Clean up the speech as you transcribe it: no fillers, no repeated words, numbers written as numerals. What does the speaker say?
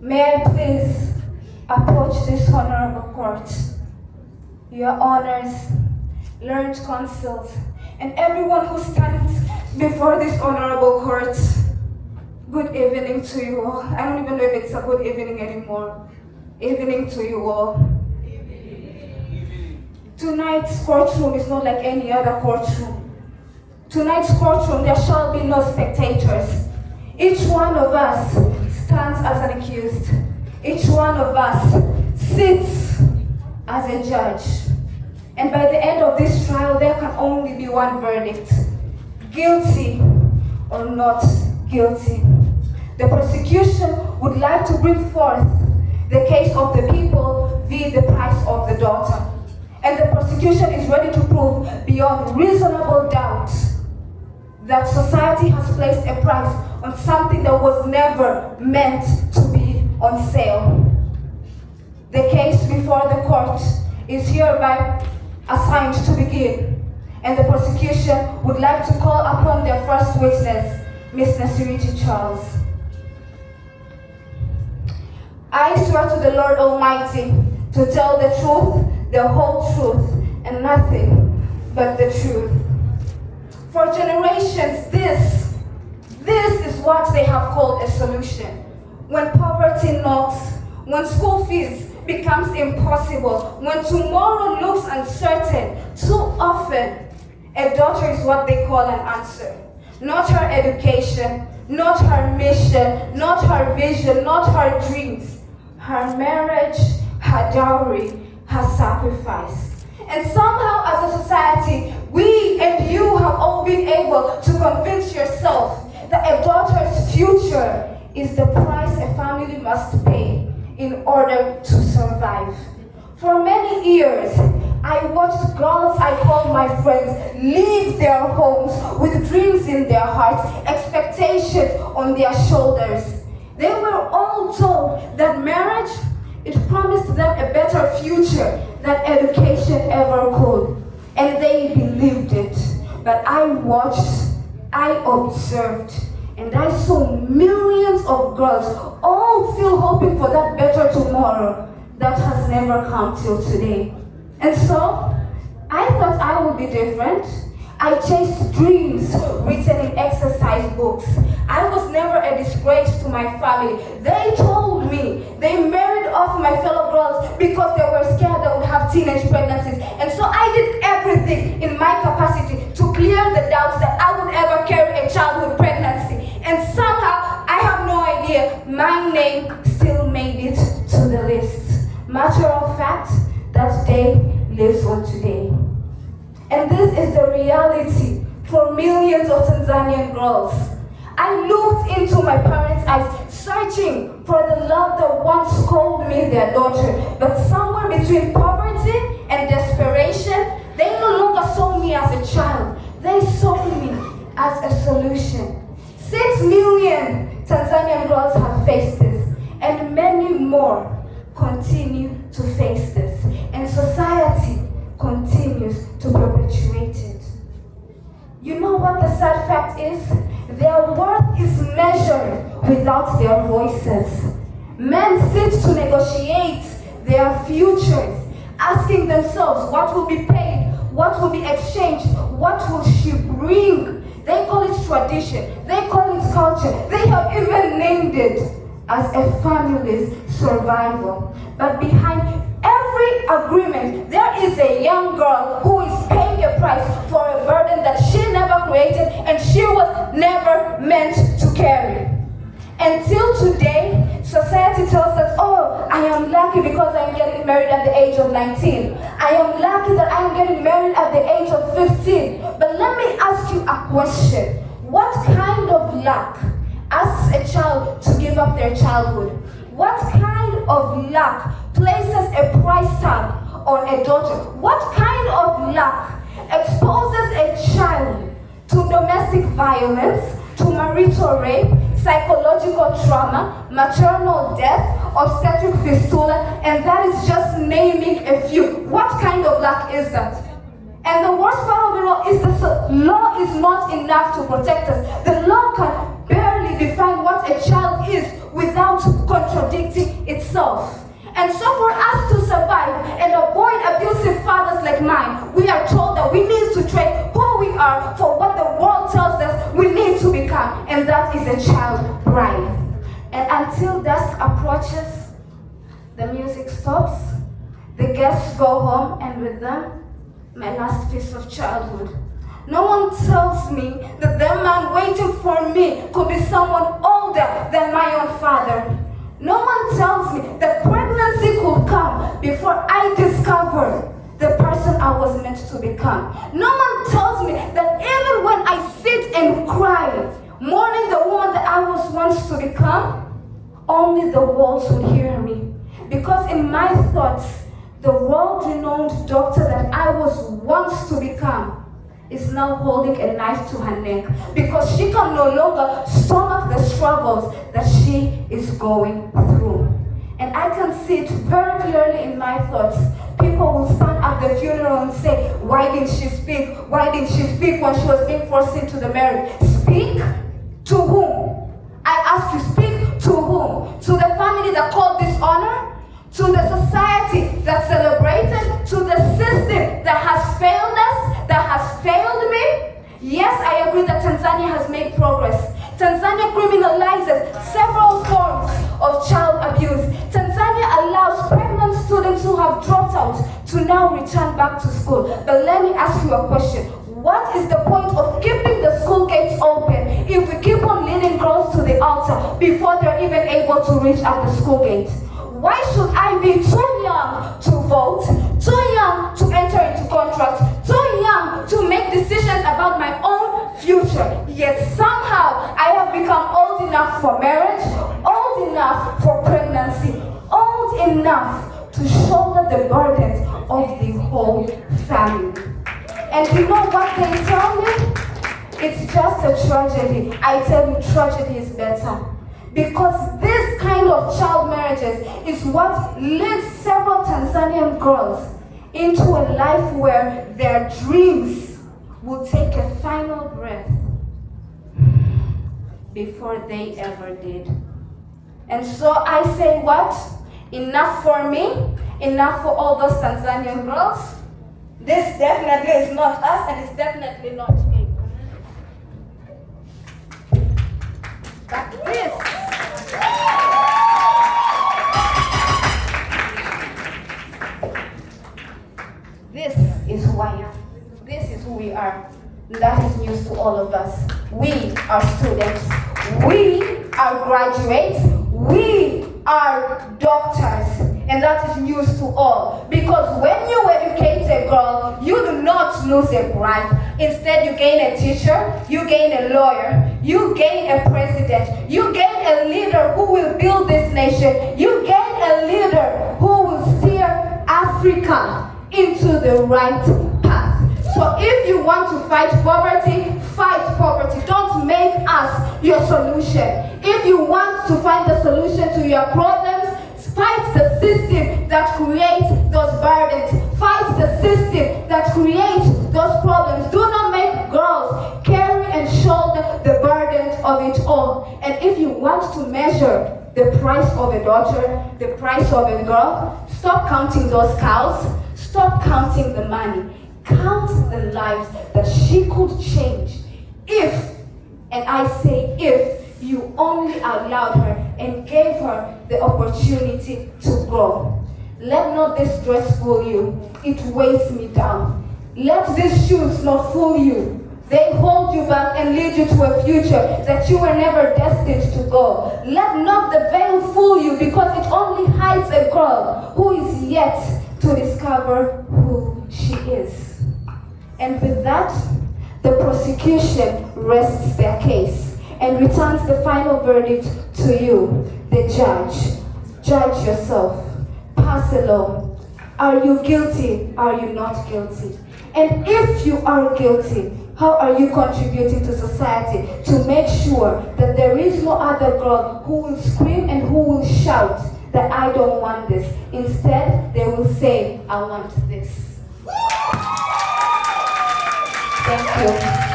May I please approach this honorable court? Your honors, learned counsels, and everyone who stands before this honorable court. Good evening to you all. I don't even know if it's a good evening anymore. Evening to you all. Tonight's courtroom is not like any other courtroom. Tonight's courtroom, there shall be no spectators. Each one of us stands as an accused. Each one of us sits as a judge. And by the end of this trial, there can only be one verdict: guilty or not guilty. The prosecution would like to bring forth the case of the people v. the price of the daughter. And the prosecution is ready to prove beyond reasonable doubt that society has placed a price on something that was never meant to be on sale. The case before the court is hereby assigned to begin, and the prosecution would like to call upon their first witness, Ms. Nasiriti Charles. I swear to the Lord Almighty to tell the truth, the whole truth, and nothing but the truth. For generations, this is what they have called a solution. When poverty knocks, when school fees becomes impossible, when tomorrow looks uncertain, too often, a daughter is what they call an answer. Not her education, not her mission, not her vision, not her dreams. Her marriage, her dowry, her sacrifice. And somehow as a society, we and you have all been able to convince yourself that a daughter's future is the price a family must pay in order to survive. For many years, I watched girls I call my friends leave their homes with dreams in their hearts, expectations on their shoulders. They were all told that marriage, it promised them a better future than education ever could. And they believed it. But I watched, I observed, and I saw millions of girls all still hoping for that better tomorrow that has never come till today. And so, I thought I would be different. I chased dreams written in exercise books. I was never a disgrace to my family. They told me they married off my fellow girls because they were scared they would have teenage pregnancies. And so I did everything in my capacity to clear the doubts that I would ever carry a childhood pregnancy. And somehow, I have no idea, my name still made it to the list. Matter of fact, that day lives on today. And this is the reality for millions of Tanzanian girls. I looked into my parents' eyes, searching for the love that once called me their daughter. But somewhere between poverty and desperation, they no longer saw me as a child. They saw me as a solution. 6 million Tanzanian girls have faced this, and many more continue to face this. And society continues to perpetuate it. You know what the sad fact is? Their worth is measured without their voices. Men sit to negotiate their futures, asking themselves what will be paid, what will be exchanged, what will she bring. They call it tradition, they call it culture, they have even named it as a family's survival. But behind every agreement, there is a young girl who is paying a price for a burden that she never created and she was never meant to carry. Until today, society tells us, oh, I am lucky because I'm getting married at the age of 19. I am lucky that I'm getting married at the age of 15. But let me ask you a question. What kind of luck asks a child to give up their childhood? What kind of luck places a price tag on a daughter? What kind of luck exposes a child to domestic violence, to marital rape, psychological trauma, maternal death, obstetric fistula, and that is just naming a few. What kind of luck is that? And the worst part of it all is that the law is not enough to protect us. The law can barely define what a child is without contradicting And so for us to survive and avoid abusive fathers like mine, we are told that we need to trade who we are for what the world tells us we need to become, and that is a child bride. And until dusk approaches, the music stops, the guests go home, and with them, my last piece of childhood. No one tells me that the man waiting for me could be someone older than my own father. No one tells me that pregnancy could come before I discover the person I was meant to become. No one tells me that even when I sit and cry, mourning the woman that I was once to become, only the walls will hear me. Because in my thoughts, the world-renowned doctor that I was once to become is now holding a knife to her neck because she can no longer stomach the struggles that she is going through. And I can see it very clearly in my thoughts. People will stand at the funeral and say, why didn't she speak? Why didn't she speak when she was being forced into the marriage? Speak? To whom? I ask you, speak to whom? To the family that called dishonor? To the society that celebrated? To the system that has failed us? That has failed me? Yes, I agree that Tanzania has made progress. Tanzania criminalizes several forms of child abuse. Tanzania allows pregnant students who have dropped out to now return back to school. But let me ask you a question. What is the point of keeping the school gates open if we keep on leading girls to the altar before they're even able to reach at the school gate? Why should I be too young to vote, too young to enter into contracts, too young to make decisions about my own future, yet somehow I have become old enough for marriage, old enough for pregnancy, old enough to shoulder the burdens of the whole family? And you know what they tell me? It's just a tragedy. I tell you, tragedy is better. Because this kind of child marriages is what leads several Tanzanian girls into a life where their dreams will take a final breath before they ever did. And so I say what? Enough for me, enough for all those Tanzanian girls. This definitely is not us, and it's definitely not me. But this is who I am. This is who we are. That is news to all of us. We are students. We are graduates. We are doctors. And that is news to all. Because when you educate a girl, you do not lose a bride. Instead, you gain a teacher, you gain a lawyer, you gain a president, you gain a leader who will build this nation, you gain a leader who will steer Africa into the right path. So if you want to fight poverty, fight poverty. Don't make us your solution. If you want to find the solution to your problems, fight the system that creates those burdens. Fight the system that creates those problems. Do not make girls carry and shoulder the burdens of it all. And if you want to measure the price of a daughter, the price of a girl, stop counting those cows. Stop counting the money. Count the lives that she could change if, and I say if, you only allowed her and gave her the opportunity to grow. Let not this dress fool you. It weighs me down. Let these shoes not fool you. They hold you back and lead you to a future that you were never destined to go. Let not the veil fool you, because it only hides a girl who is yet to discover who she is. And with that, the prosecution rests their case and returns the final verdict to you, the judge. Judge yourself. Pass a law. Are you guilty? Are you not guilty? And if you are guilty, how are you contributing to society to make sure that there is no other girl who will scream and who will shout that I don't want this? Instead, they will say, I want this. Thank you.